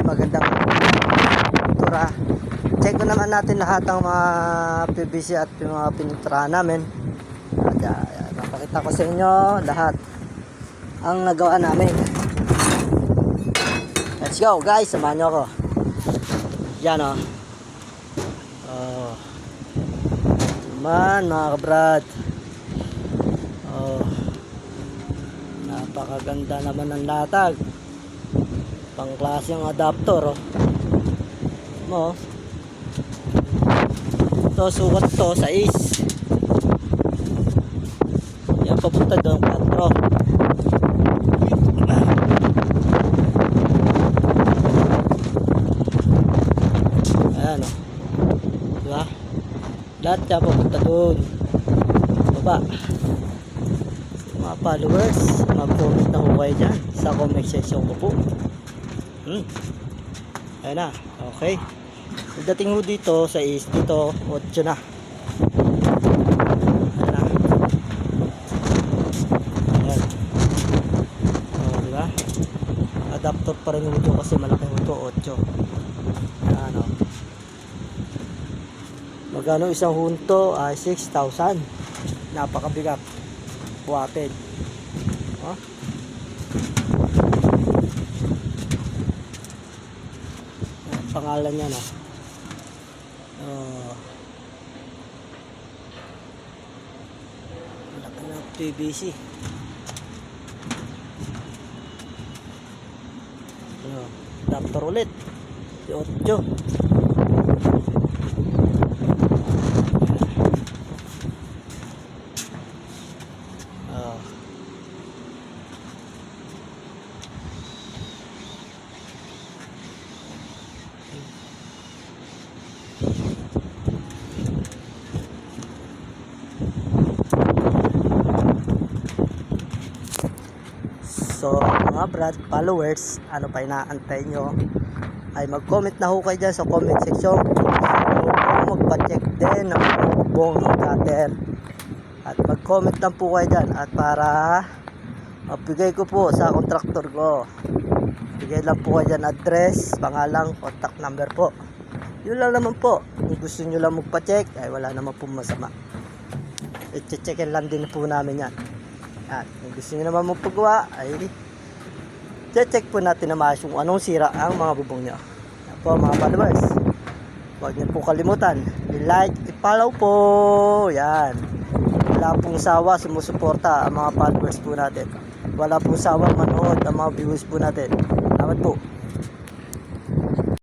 magandang pintura. Check ko naman natin lahat ng mga PVC at yung mga pininturahan namin. At napakita ko sa inyo lahat ang nagawa namin. Let's go guys, samahan nyo ako. Yan o. Man mga kabrad. Napakaganda naman ng latag. Pangklaseng adapter mo. Ito sukat to sa is. Yan papunta doon 4. Ayan o. Diba? Lahat yan papunta doon baba. Mga followers, mag-comment na ko kayo dyan sa comment section ko po. Ayan na, okay. Pagdating ho dito sa is, dito 8 na. Ayan na. Ayan. Diba? Adapter pa rin ho dito kasi malaki ho ito, 8. Ayan o. Magkano isang hunto ay 6,000. Napakabigat. Buhatin. Pangalan niya na. Laki ng PVC. Adapter ulit. 8. So mga brad followers, ano pa inaantay nyo? Ay mag-comment na ho kayo dyan sa comment section. So, magpa-check din ng bubong ng cutter. At mag-comment lang po kayo dyan. At para mabigay ko po sa contractor ko, bigay lang po kayo dyan address, pangalan, contact number po. Yun lang naman po. Kung gusto nyo lang magpa-check, ay wala naman po masama. I-checkin lang din po namin yan. At kung gusto nyo naman magpagawa, ay check po natin na maayos kung anong sira ang mga bubong nyo. Yan po mga followers. Huwag nyo po kalimutan, i-like, i-follow po. Yan. Wala pong sawa, sumusuporta ang mga followers po natin. Wala pong sawa manood ang mga viewers po natin. Salamat po.